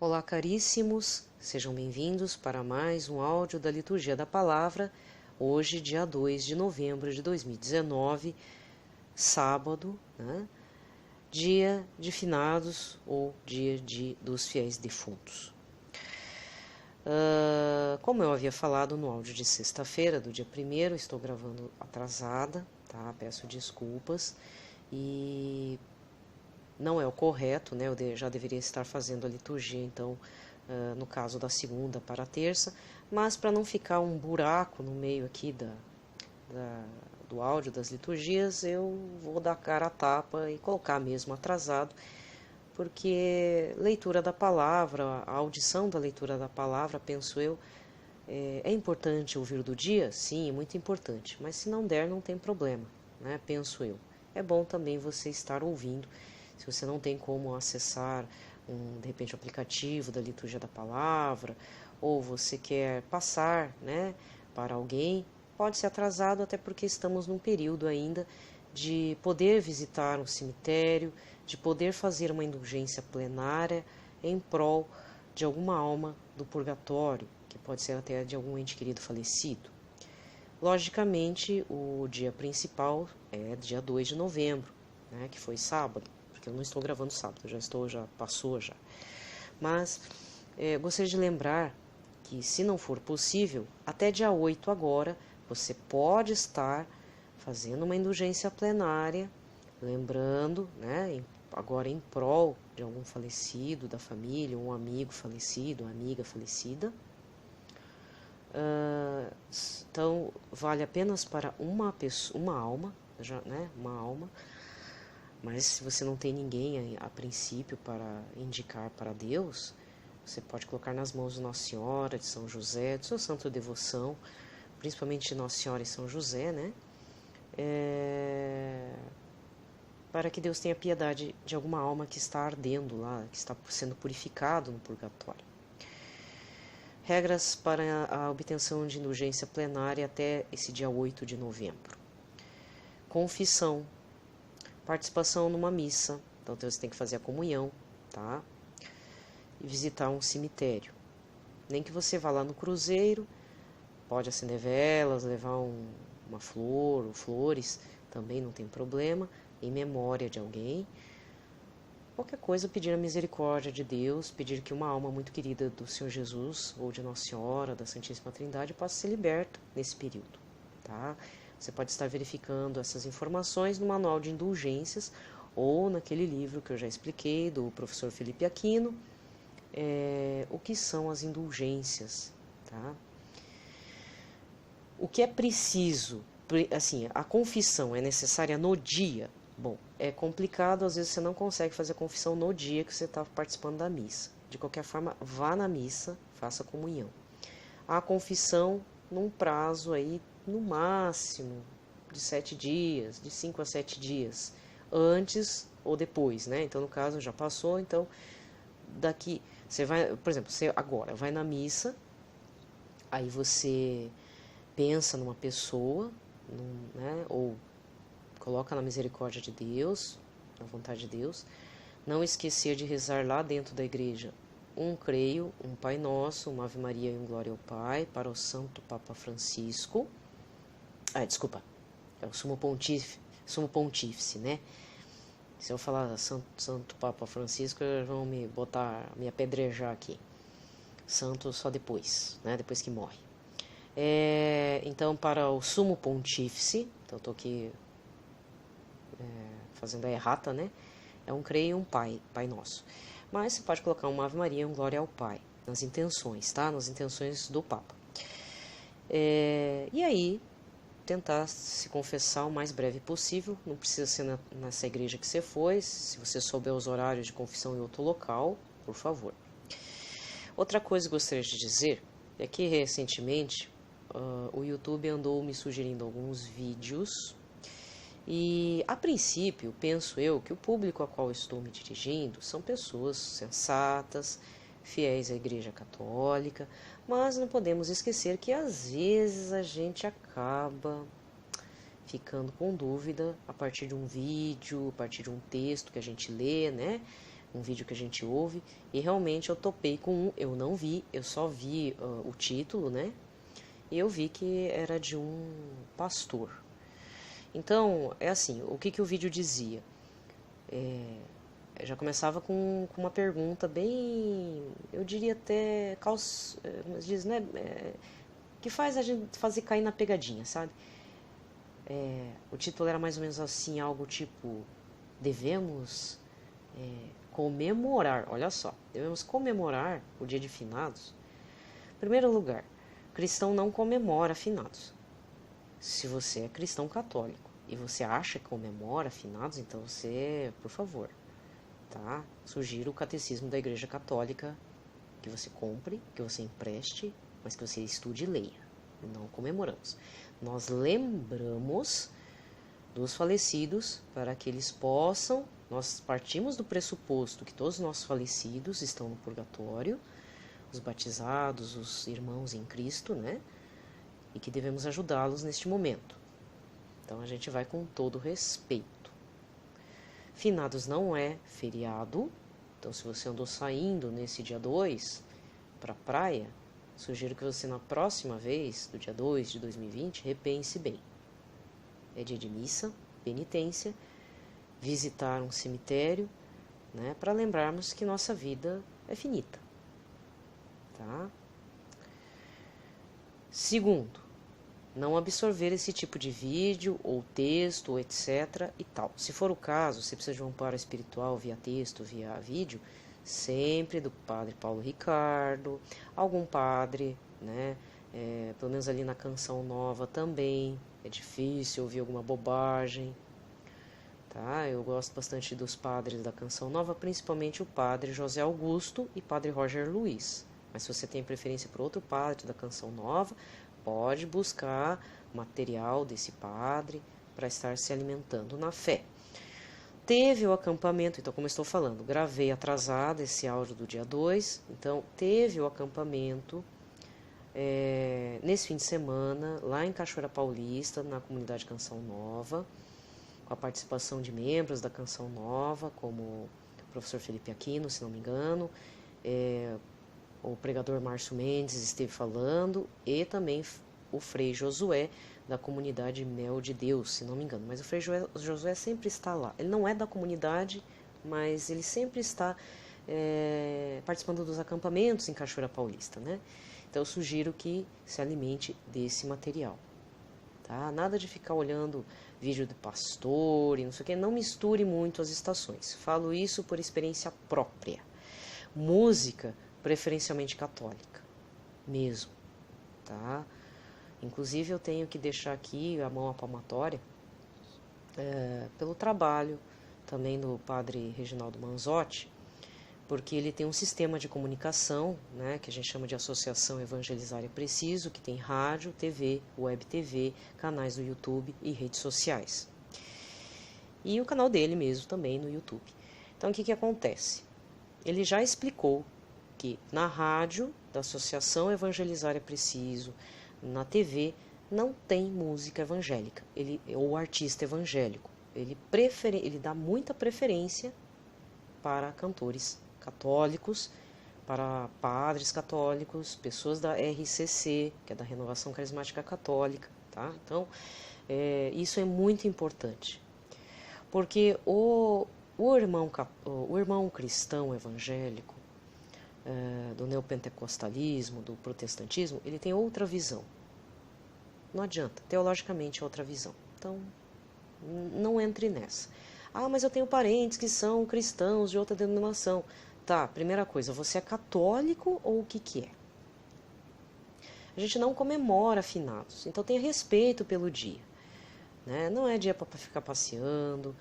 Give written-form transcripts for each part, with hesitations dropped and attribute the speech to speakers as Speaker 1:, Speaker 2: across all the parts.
Speaker 1: Olá, caríssimos, sejam bem-vindos para mais um áudio da Liturgia da Palavra, hoje, dia 2 de novembro de 2019, sábado, né? Dia de finados ou dia dos fiéis defuntos. Como eu havia falado no áudio de sexta-feira, do dia 1º, estou gravando atrasada, tá? Peço desculpas e não é o correto, né? Eu já deveria estar fazendo a liturgia, então, no caso da segunda para a terça, mas para não ficar um buraco no meio aqui do áudio das liturgias, eu vou dar cara a tapa e colocar mesmo atrasado, porque leitura da palavra, a audição da leitura da palavra, penso eu, é importante ouvir do dia? Sim, é muito importante, mas se não der, não tem problema, né? Penso eu. É bom também você estar ouvindo. Se você não tem como acessar, de repente, o aplicativo da Liturgia da Palavra, ou você quer passar, né, para alguém, pode ser atrasado, até porque estamos num período ainda de poder visitar um cemitério, de poder fazer uma indulgência plenária em prol de alguma alma do purgatório, que pode ser até de algum ente querido falecido. Logicamente, o dia principal é dia 2 de novembro, né, que foi sábado. Eu não estou gravando sábado, já passou já. Mas gostaria de lembrar que, se não for possível, até dia 8 agora, você pode estar fazendo uma indulgência plenária, lembrando, né, agora em prol de algum falecido da família, um amigo falecido, uma amiga falecida. Então, vale apenas para uma pessoa, uma alma, né, uma alma. Mas se você não tem ninguém a princípio para indicar para Deus, você pode colocar nas mãos de Nossa Senhora, de São José, de sua santa devoção, principalmente de Nossa Senhora e São José, né? Para que Deus tenha piedade de alguma alma que está ardendo lá, que está sendo purificado no purgatório. Regras para a obtenção de indulgência plenária até esse dia 8 de novembro. Confissão. Participação numa missa, então você tem que fazer a comunhão, tá? E visitar um cemitério. Nem que você vá lá no cruzeiro, pode acender velas, levar uma flor ou flores, também não tem problema, em memória de alguém. Qualquer coisa, pedir a misericórdia de Deus, pedir que uma alma muito querida do Senhor Jesus, ou de Nossa Senhora, da Santíssima Trindade, possa ser liberta nesse período, tá? Você pode estar verificando essas informações no Manual de Indulgências ou naquele livro que eu já expliquei, do professor Felipe Aquino, o que são as indulgências. Tá? O que é preciso, assim, a confissão é necessária no dia? Bom, é complicado, às vezes você não consegue fazer a confissão no dia que você está participando da missa. De qualquer forma, vá na missa, faça a comunhão. A confissão num prazo aí, no máximo, de 7 dias, de 5 a 7 dias, antes ou depois, né? Então, no caso, já passou, então, daqui, você vai, por exemplo, você agora vai na missa, aí você pensa numa pessoa, né? Ou coloca na misericórdia de Deus, na vontade de Deus, não esquecer de rezar lá dentro da igreja um creio, um Pai Nosso, uma Ave Maria e um Glória ao Pai, para o Santo Papa Francisco. Desculpa, é o Sumo Pontífice, né? Se eu falar Santo Papa Francisco, vão me apedrejar aqui. Santo só depois, né? Depois que morre. Então, para o Sumo Pontífice, então eu estou aqui fazendo a errata, né? É um creio e um Pai Nosso. Mas você pode colocar uma Ave Maria e um Glória ao Pai, nas intenções, tá? Nas intenções do Papa. E aí, tentar se confessar o mais breve possível, não precisa ser nessa igreja que você foi, se você souber os horários de confissão em outro local, por favor. Outra coisa que gostaria de dizer é que recentemente o YouTube andou me sugerindo alguns vídeos e, a princípio, penso eu que o público a qual estou me dirigindo são pessoas sensatas, fiéis à Igreja Católica, mas não podemos esquecer que às vezes a gente acaba ficando com dúvida a partir de um vídeo, a partir de um texto que a gente lê, né? um vídeo que a gente ouve, e realmente eu topei com um, eu não vi, eu só vi o título, né? E eu vi que era de um pastor. Então, é assim, o que o vídeo dizia? Já começava com uma pergunta bem, eu diria até, diz, né? Que faz a gente fazer cair na pegadinha, sabe? O título era mais ou menos assim, algo tipo, devemos comemorar, olha só, devemos comemorar o dia de finados. Em primeiro lugar, cristão não comemora finados. Se você é cristão católico e você acha que comemora finados, então você, por favor, tá? Sugiro o catecismo da Igreja Católica que você compre, que você empreste, mas que você estude e leia. Não comemoramos. Nós lembramos dos falecidos para que eles possam. Nós partimos do pressuposto que todos os nossos falecidos estão no purgatório, os batizados, os irmãos em Cristo, né? E que devemos ajudá-los neste momento. Então a gente vai com todo respeito. Finados não é feriado, então se você andou saindo nesse dia 2 para a praia, sugiro que você na próxima vez, do dia 2 de 2020, repense bem. É dia de missa, penitência, visitar um cemitério, né, para lembrarmos que nossa vida é finita. Tá? Segundo, não absorver esse tipo de vídeo ou texto, ou etc. e tal. Se for o caso, você precisa de um amparo espiritual via texto, via vídeo, sempre do padre Paulo Ricardo, algum padre, né? Pelo menos ali na Canção Nova também, é difícil ouvir alguma bobagem, tá? Eu gosto bastante dos padres da Canção Nova, principalmente o padre José Augusto e padre Roger Luiz. Mas se você tem preferência por outro padre da Canção Nova, pode buscar material desse padre para estar se alimentando na fé. Teve o acampamento, então como eu estou falando, gravei atrasado esse áudio do dia 2, então teve o acampamento nesse fim de semana, lá em Cachoeira Paulista, na comunidade Canção Nova, com a participação de membros da Canção Nova, como o professor Felipe Aquino, se não me engano, o pregador Márcio Mendes esteve falando, e também o Frei Josué, da comunidade Mel de Deus, se não me engano. Mas o Frei Josué sempre está lá. Ele não é da comunidade, mas ele sempre está participando dos acampamentos em Cachoeira Paulista, né? Então eu sugiro que se alimente desse material. Tá? Nada de ficar olhando vídeo do pastor e não sei o que. Não misture muito as estações. Falo isso por experiência própria. Música, preferencialmente católica, mesmo, tá? Inclusive eu tenho que deixar aqui a mão à palmatória pelo trabalho também do padre Reginaldo Manzotti, porque ele tem um sistema de comunicação, né, que a gente chama de Associação Evangelizária Preciso, que tem rádio, TV, web TV, canais no YouTube e redes sociais. E o canal dele mesmo também no YouTube. Então o que acontece? Ele já explicou que na rádio da Associação Evangelizária Preciso, na TV, não tem música evangélica, ou artista evangélico. Ele dá muita preferência para cantores católicos, para padres católicos, pessoas da RCC, que é da Renovação Carismática Católica, tá? Então, isso é muito importante, porque o irmão cristão evangélico, do neopentecostalismo, do protestantismo, ele tem outra visão. Não adianta, teologicamente é outra visão. Então, não entre nessa. Ah, mas eu tenho parentes que são cristãos de outra denominação. Tá, primeira coisa, você é católico ou o que é? A gente não comemora finados, então tenha respeito pelo dia, né? Não é dia para ficar passeando.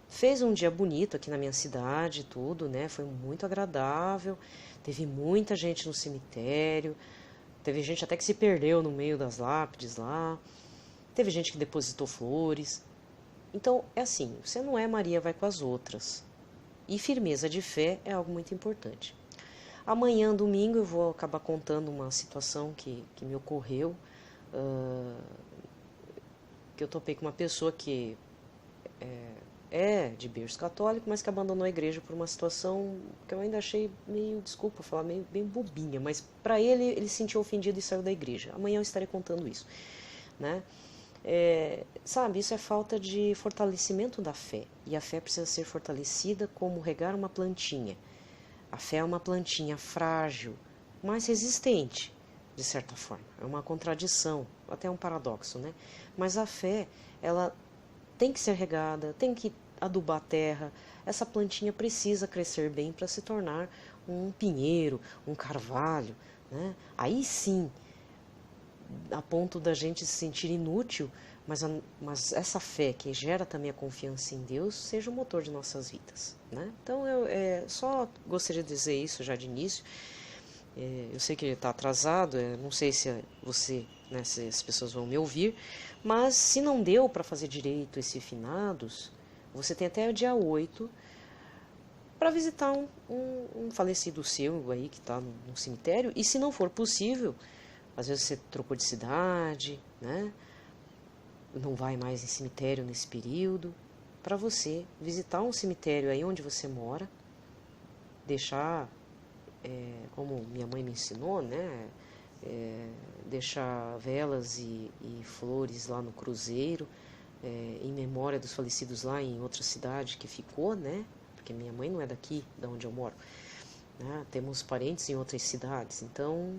Speaker 1: Fez um dia bonito aqui na minha cidade, tudo, né? Foi muito agradável. Teve muita gente no cemitério. Teve gente até que se perdeu no meio das lápides lá. Teve gente que depositou flores. Então, é assim, você não é Maria, vai com as outras. E firmeza de fé é algo muito importante. Amanhã, domingo, eu vou acabar contando uma situação que me ocorreu. Que eu topei com uma pessoa que é de berço católico, mas que abandonou a igreja por uma situação que eu ainda achei meio, desculpa falar, meio bem bobinha, mas para ele se sentiu ofendido e saiu da igreja. Amanhã eu estarei contando isso, né? Sabe, isso é falta de fortalecimento da fé, e a fé precisa ser fortalecida como regar uma plantinha. A fé é uma plantinha frágil, mas resistente, de certa forma. É uma contradição, até um paradoxo, né? Mas a fé, ela tem que ser regada, tem que adubar a terra. Essa plantinha precisa crescer bem para se tornar um pinheiro, um carvalho, né? Aí sim, a ponto da gente se sentir inútil, mas essa fé que gera também a confiança em Deus seja o motor de nossas vidas, né? Então eu só gostaria de dizer isso já de início. Eu sei que ele está atrasado, não sei se você, né, se as pessoas vão me ouvir, mas se não deu para fazer direito esse finados, você tem até o dia 8 para visitar um falecido seu aí que está no cemitério, e se não for possível, às vezes você trocou de cidade, né? Não vai mais em cemitério nesse período, para você visitar um cemitério aí onde você mora, deixar, como minha mãe me ensinou, né? Deixar velas e flores lá no cruzeiro, em memória dos falecidos lá em outra cidade que ficou, né? Porque minha mãe não é daqui, de onde eu moro, né? Temos parentes em outras cidades, então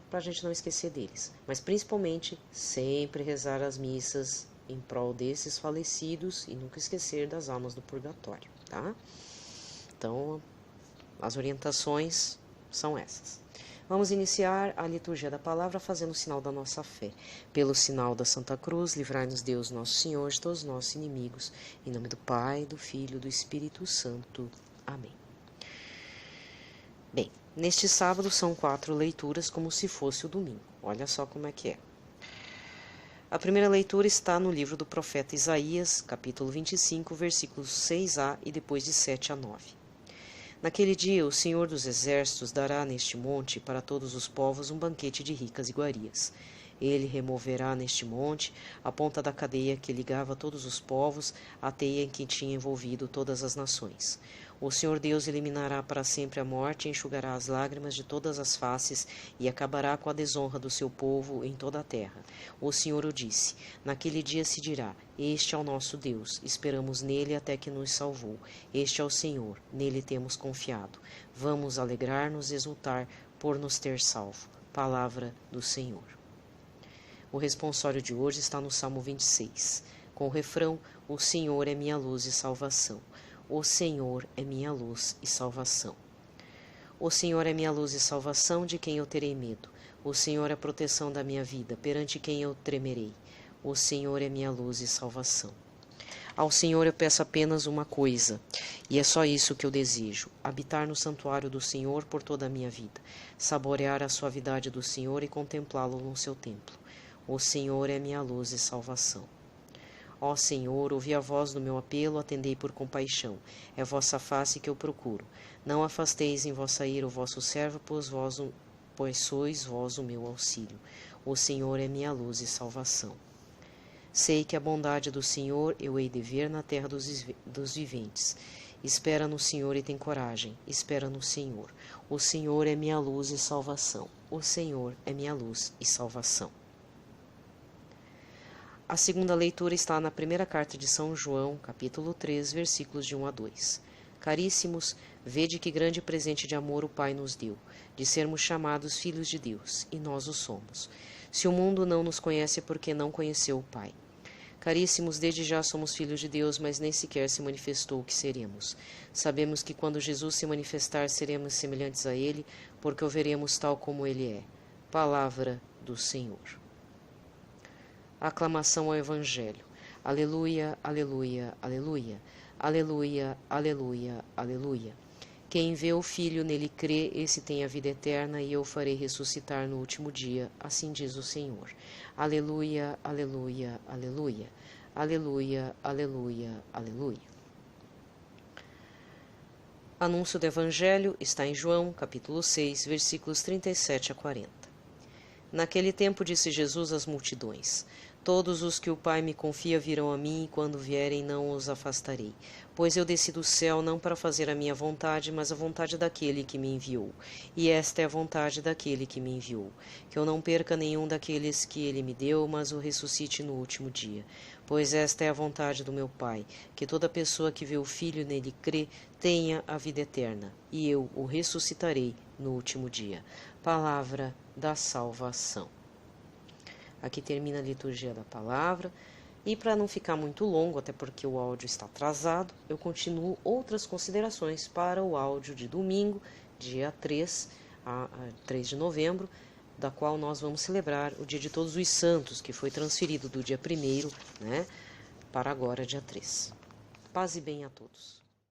Speaker 1: para a gente não esquecer deles, mas principalmente sempre rezar as missas em prol desses falecidos e nunca esquecer das almas do purgatório, tá? Então, as orientações são essas. Vamos iniciar a liturgia da palavra fazendo o sinal da nossa fé. Pelo sinal da Santa Cruz, livrai-nos Deus nosso Senhor de todos os nossos inimigos. Em nome do Pai, do Filho e do Espírito Santo. Amém. Bem, neste sábado são 4 leituras como se fosse o domingo. Olha só como é que é. A primeira leitura está no livro do profeta Isaías, capítulo 25, versículos 6a e depois de 7 a 9. Naquele dia o Senhor dos Exércitos dará neste monte para todos os povos um banquete de ricas iguarias. Ele removerá neste monte a ponta da cadeia que ligava todos os povos, a teia em que tinha envolvido todas as nações. O Senhor Deus eliminará para sempre a morte, enxugará as lágrimas de todas as faces e acabará com a desonra do seu povo em toda a terra. O Senhor o disse. Naquele dia se dirá: Este é o nosso Deus, esperamos nele até que nos salvou. Este é o Senhor, nele temos confiado. Vamos alegrar-nos e exultar por nos ter salvo. Palavra do Senhor. O responsório de hoje está no Salmo 26, com o refrão: O Senhor é minha luz e salvação. O Senhor é minha luz e salvação. O Senhor é minha luz e salvação, de quem eu terei medo. O Senhor é a proteção da minha vida, perante quem eu tremerei. O Senhor é minha luz e salvação. Ao Senhor eu peço apenas uma coisa, e é só isso que eu desejo: habitar no santuário do Senhor por toda a minha vida, saborear a suavidade do Senhor e contemplá-lo no seu templo. O Senhor é minha luz e salvação. Ó Senhor, ouvi a voz do meu apelo, atendei por compaixão. É vossa face que eu procuro. Não afasteis em vossa ira o vosso servo, pois sois vós o meu auxílio. O Senhor é minha luz e salvação. Sei que a bondade do Senhor eu hei de ver na terra dos viventes. Espera no Senhor e tem coragem. Espera no Senhor. O Senhor é minha luz e salvação. O Senhor é minha luz e salvação. A segunda leitura está na primeira carta de São João, capítulo 3, versículos de 1 a 2. Caríssimos, vede que grande presente de amor o Pai nos deu, de sermos chamados filhos de Deus, e nós o somos. Se o mundo não nos conhece é porque não conheceu o Pai. Caríssimos, desde já somos filhos de Deus, mas nem sequer se manifestou o que seremos. Sabemos que quando Jesus se manifestar, seremos semelhantes a Ele, porque o veremos tal como Ele é. Palavra do Senhor. Aclamação ao Evangelho. Aleluia, aleluia, aleluia. Aleluia, aleluia, aleluia. Quem vê o Filho nele crê, esse tem a vida eterna, e eu farei ressuscitar no último dia, assim diz o Senhor. Aleluia, aleluia, aleluia. Aleluia, aleluia, aleluia. Anúncio do Evangelho está em João, capítulo 6, versículos 37 a 40. Naquele tempo disse Jesus às multidões: Todos os que o Pai me confia virão a mim, e quando vierem não os afastarei. Pois eu desci do céu não para fazer a minha vontade, mas a vontade daquele que me enviou. E esta é a vontade daquele que me enviou, que eu não perca nenhum daqueles que ele me deu, mas o ressuscite no último dia. Pois esta é a vontade do meu Pai, que toda pessoa que vê o Filho nele crê, tenha a vida eterna, e eu o ressuscitarei no último dia. Palavra da salvação. Aqui termina a liturgia da palavra. E para não ficar muito longo, até porque o áudio está atrasado, eu continuo outras considerações para o áudio de domingo, dia 3 de novembro, da qual nós vamos celebrar o Dia de Todos os Santos, que foi transferido do dia 1º, né, para agora, dia 3. Paz e bem a todos.